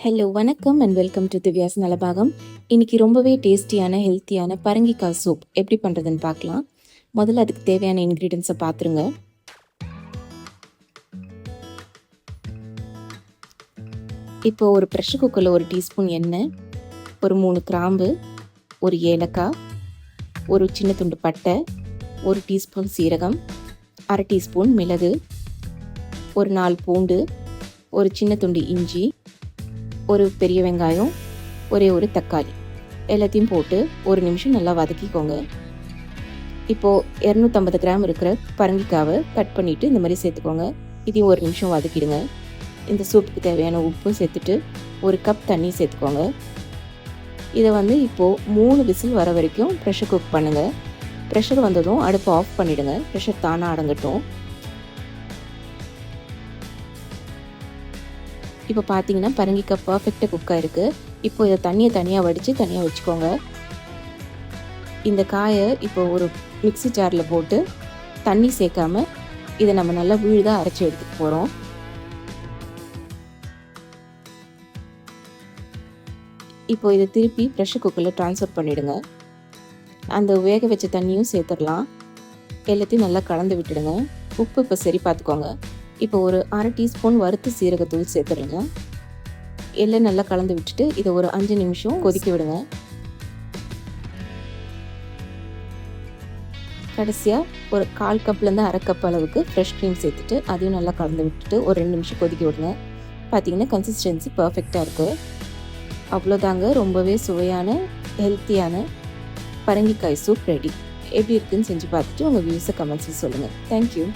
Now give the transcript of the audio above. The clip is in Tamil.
ஹலோ வணக்கம் and welcome to Divya's Nalabagam. இன்றைக்கி ரொம்பவே டேஸ்டியான ஹெல்த்தியான பரங்கிக்காய் சூப் எப்படி பண்ணுறதுன்னு பார்க்கலாம். முதல்ல அதுக்கு தேவையான இன்க்ரீடியன்ஸை பார்த்துருங்க. இப்போ ஒரு ப்ரெஷர் குக்கரில் ஒரு டீஸ்பூன் எண்ணெய், ஒரு 3 கிராம்பு, ஒரு ஏலக்காய், ஒரு சின்ன துண்டு பட்டை, ஒரு டீஸ்பூன் சீரகம், அரை டீஸ்பூன் மிளகு, ஒரு 4 பூண்டு, ஒரு சின்ன துண்டு இஞ்சி, ஒரு பெரிய வெங்காயம், ஒரே ஒரு தக்காளி எல்லாத்தையும் போட்டு ஒரு நிமிஷம் நல்லா வதக்கிக்கோங்க. இப்போது 250 கிராம் இருக்கிற பரங்கிக்காவை கட் பண்ணிவிட்டு இந்த மாதிரி சேர்த்துக்கோங்க. இதையும் ஒரு நிமிஷம் வதக்கிடுங்க. இந்த சூப்புக்கு தேவையான உப்பு சேர்த்துட்டு ஒரு கப் தண்ணி சேர்த்துக்கோங்க. இதை இப்போது 3 விசில் வர வரைக்கும் ப்ரெஷர் குக் பண்ணுங்கள். ப்ரெஷர் வந்ததும் அடுப்பை ஆஃப் பண்ணிவிடுங்க. ப்ரெஷர் தானாக அடங்கட்டும். இப்போ பார்த்தீங்கன்னா பரங்கிக்காய் பர்ஃபெக்டாக குக்காக இருக்குது. இப்போ இதை தண்ணியை தனியாக வடித்து தனியாக வச்சுக்கோங்க. இந்த காயை இப்போ ஒரு மிக்ஸி ஜாரில் போட்டு தண்ணி சேர்க்காம இதை நம்ம நல்லா விழுதாக அரைச்சி எடுத்துகிட்டு போகிறோம். இப்போ இதை திருப்பி ப்ரெஷர் குக்கரில் ட்ரான்ஸ்ஃபர் பண்ணிவிடுங்க. அந்த வேக வச்ச தண்ணியும் சேர்த்துடலாம். எல்லாத்தையும் நல்லா கலந்து விட்டுடுங்க. உப்பு இப்போ சரி பார்த்துக்கோங்க. இப்போ ஒரு அரை டீஸ்பூன் வறுத்து சீரகத்தூள் சேர்த்துடுங்க. எல்லாம் நல்லா கலந்து விட்டுட்டு இதை ஒரு 5 நிமிஷம் கொதிக்க விடுங்க. கடைசியாக ஒரு 1/4 கப்லேருந்து அரை கப் அளவுக்கு ஃப்ரெஷ் க்ரீம் சேர்த்துட்டு அதையும் நல்லா கலந்து விட்டுட்டு ஒரு 2 நிமிஷம் கொதிக்க விடுங்க. பார்த்தீங்கன்னா கன்சிஸ்டன்சி பர்ஃபெக்டாக இருக்குது. அவ்வளோதாங்க, ரொம்பவே சுவையான ஹெல்த்தியான பரங்கிக்காய் சூப் ரெடி. எப்படி இருக்குன்னு செஞ்சு பார்த்துட்டு உங்கள் வியூஸை கமெண்ட்ஸில் சொல்லுங்கள். தேங்க்யூ.